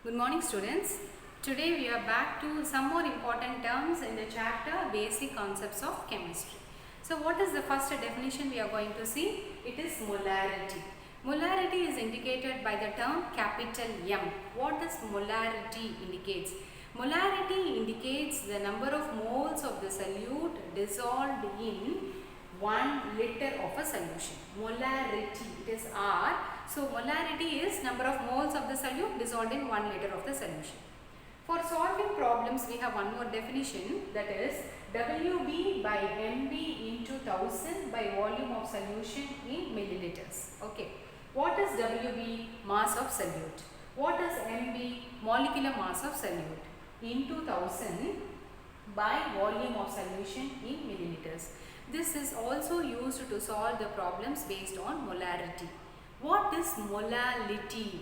Good morning students. Today we are back to some more important terms in the chapter Basic Concepts of Chemistry. So what is the first definition we are going to see? It is molarity. Molarity is indicated by the term capital M. What does molarity indicates? Molarity indicates the number of moles of the solute dissolved in 1 liter of a solution. Molarity, it is R. So molarity is number of moles of the solute dissolved in 1 liter of the solution. For solving problems, we have one more definition, that is WB by MB into 1000 by volume of solution in milliliters. Okay. What is WB? Mass of solute. What is MB? Molecular mass of solute into 1000 by volume of solution in milliliters. This is also used to solve the problems based on molarity. What is molality?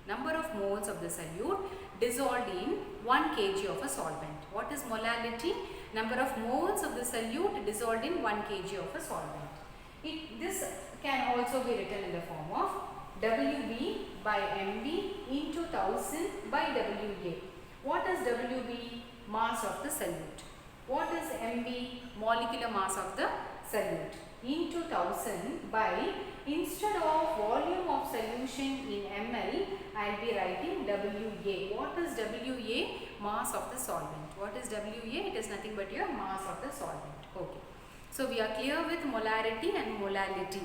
Number of moles of the solute dissolved in 1 kg of a solvent. What is molality? Number of moles of the solute dissolved in 1 kg of a solvent. This can also be written in the form of WB by MB into 1000 by WA. What is WB? Mass of the solute. What is MB? Molecular mass of the solute into 1000 by, instead of volume of solution in ml, I will be writing WA. What is WA? Mass of the solvent. What is WA? It is nothing but your mass of the solvent. Okay. So we are clear with molarity and molality.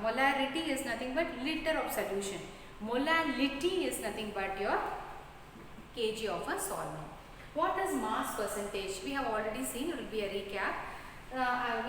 Molarity is nothing but liter of solution. Molality is nothing but your kg of a solvent. What is mass percentage? We have already seen, it will be a recap.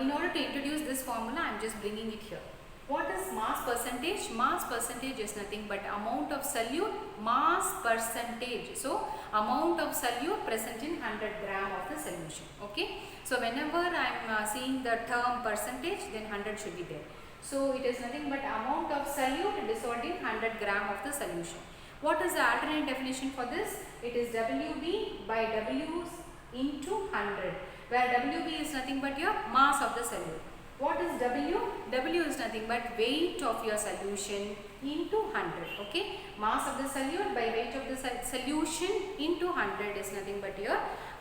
In order to introduce this formula, I am just bringing it here. What is mass percentage? Mass percentage is nothing but amount of solute mass percentage. So, amount of solute present in 100 gram of the solution. Okay. So, whenever I am seeing the term percentage, then 100 should be there. So, it is nothing but amount of solute dissolved in 100 gram of the solution. What is the alternate definition for this? It is WB by W into 100, where WB is nothing but your mass of the solute. What is W? W is nothing but weight of your solution into 100. Okay, mass of the solute by weight of the solution into 100 is nothing but your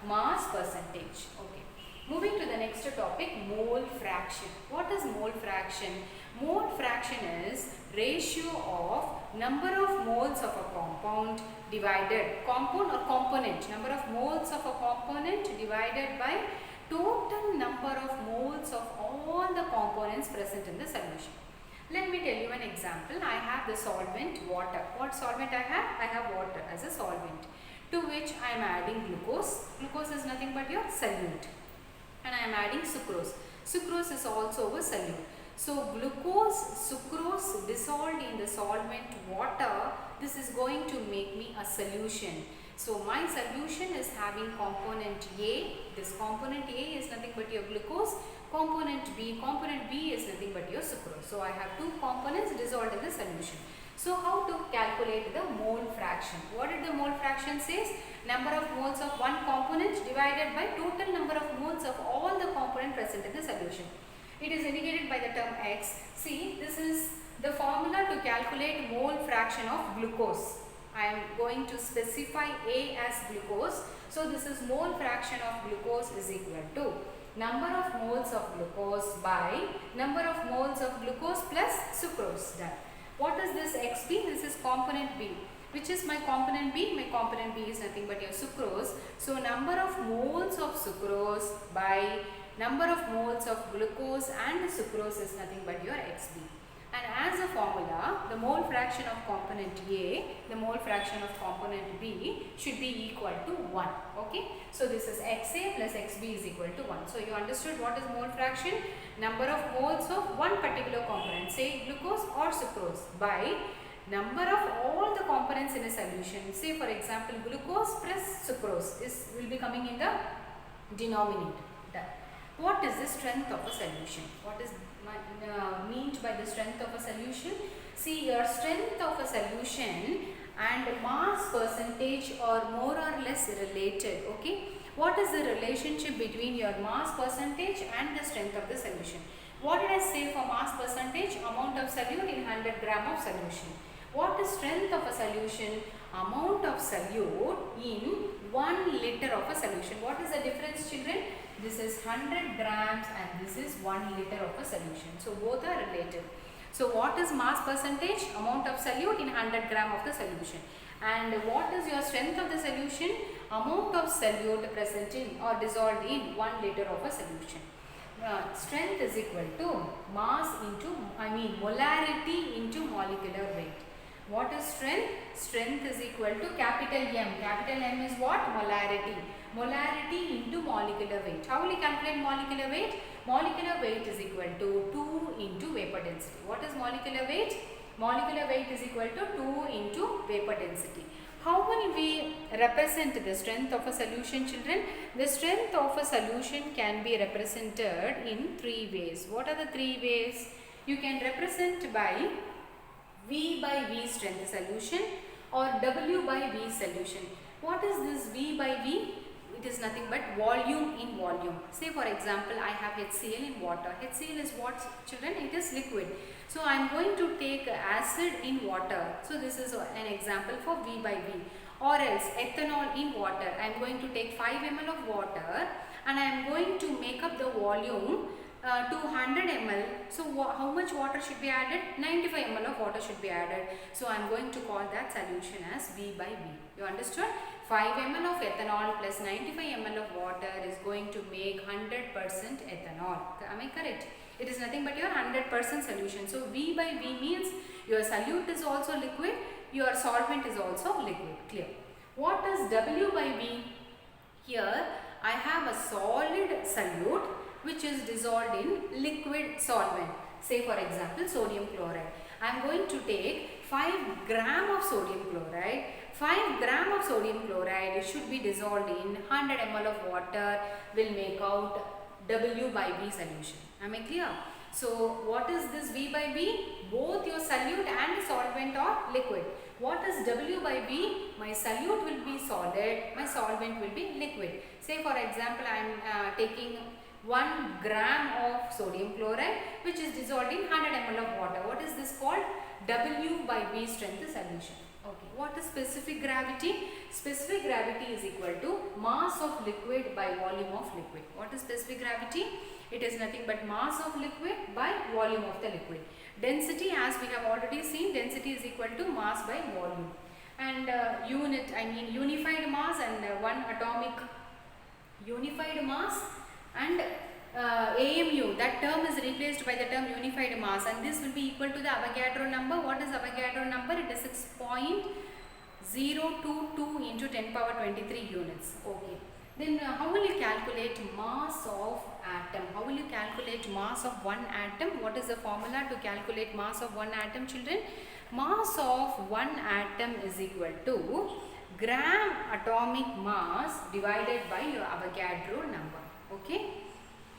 mass percentage. Okay. Moving to the next topic, mole fraction. What is mole fraction? Mole fraction is ratio of number of moles of a compound divided, compound or component, number of moles of a component divided by total number of moles of all the components present in the solution. Let me tell you an example. I have the solvent water. What solvent I have? I have water as a solvent, to which I am adding glucose. Glucose is nothing but your solute. And I am adding sucrose. Sucrose is also a solute. So, glucose, sucrose dissolved in the solvent water, this is going to make me a solution. So, my solution is having component A. This component A is nothing but your glucose. Component B is nothing but your sucrose. So, I have two components dissolved in the solution. So, how to calculate the mole fraction? What did the mole fraction says? Number of moles of one component divided by total number of moles of all the component present in the solution. It is indicated by the term X. See, this is the formula to calculate mole fraction of glucose. I am going to specify A as glucose. So, this is mole fraction of glucose is equal to number of moles of glucose by number of moles of glucose plus sucrose. Done. What is this XB? This is component B. Which is my component B? My component B is nothing but your sucrose. So, number of moles of sucrose by number of moles of glucose and sucrose is nothing but your XB. And as a formula, the mole fraction of component A, the mole fraction of component B should be equal to 1. Okay. So, this is XA plus XB is equal to 1. So, you understood what is mole fraction? Number of moles of one particular component, say glucose or sucrose, by number of all the components in a solution. Say for example, glucose plus sucrose will be coming in the denominator. Done. What is the strength of a solution? What is meant by the strength of a solution? See, your strength of a solution and mass percentage are more or less related. Okay. What is the relationship between your mass percentage and the strength of the solution? What did I say for mass percentage? Amount of solute in 100 gram of solution. What is strength of a solution? Amount of solute in 1 liter of a solution. What is the difference, children? This is 100 grams and this is 1 liter of a solution. So both are related. So what is mass percentage? Amount of solute in 100 gram of the solution. And what is your strength of the solution? Amount of solute present in or dissolved in 1 liter of a solution. Strength is equal to mass into, molarity into molecular weight. What is strength? Strength is equal to capital M. Capital M is what? Molarity. Molarity into molecular weight. How will you calculate molecular weight? Molecular weight is equal to 2 into vapor density. What is molecular weight? Molecular weight is equal to 2 into vapor density. How will we represent the strength of a solution, children? The strength of a solution can be represented in 3 ways. What are the 3 ways? You can represent by V by V strength solution or W by V solution. What is this V by V? It is nothing but volume in volume. Say for example, I have HCl in water. HCl is what, children? It is liquid. So I am going to take acid in water. So this is an example for V by V. Or else ethanol in water. I am going to take 5 ml of water and I am going to make up the volume to 100 ml. So how much water should be added? 95 ml of water should be added. So I am going to call that solution as V by V. You understood? 5 ml of ethanol plus 95 ml of water is going to make 100% ethanol. Am I correct? It is nothing but your 100% solution. So V by V means your solute is also liquid, your solvent is also liquid. Clear? What is W by V? Here I have a solid solute which is dissolved in liquid solvent. Say for example sodium chloride. I am going to take 5 gram of sodium chloride. 5 gram of sodium chloride should be dissolved in 100 ml of water, will make out W by V solution. Am I clear? So what is this V by V? Both your solute and solvent are liquid. What is W by V? My solute will be solid, my solvent will be liquid. Say for example, I am taking 1 gram of sodium chloride which is dissolved in 100 ml of water. What is this called? W by V strength solution. Okay. What is specific gravity? Specific gravity is equal to mass of liquid by volume of liquid. What is specific gravity? It is nothing but mass of liquid by volume of the liquid. Density, as we have already seen, density is equal to mass by volume. And unified mass and one atomic unified mass and AMU, that term is replaced by the term unified mass, and this will be equal to the Avogadro number. What is Avogadro number? It is 6.022 into 10 power 23 units. Okay. Then how will you calculate mass of atom? How will you calculate mass of one atom? What is the formula to calculate mass of one atom, children? Mass of one atom is equal to gram atomic mass divided by your Avogadro number. Okay.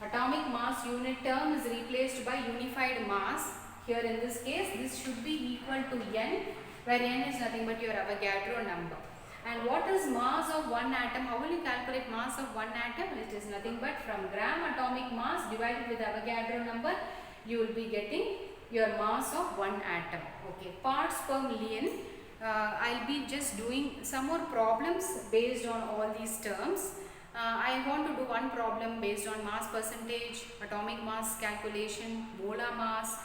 Atomic mass unit term is replaced by unified mass. Here in this case, this should be equal to N, where N is nothing but your Avogadro number. And what is mass of one atom? How will you calculate mass of one atom? It is nothing but from gram atomic mass divided with Avogadro number, you will be getting your mass of one atom. Okay, parts per million. I'll be just doing some more problems based on all these terms. I want to do one problem based on mass percentage, atomic mass calculation, molar mass,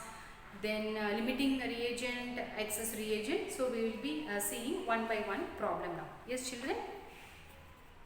then limiting reagent, excess reagent. So we will be seeing one by one problem now. Yes, children?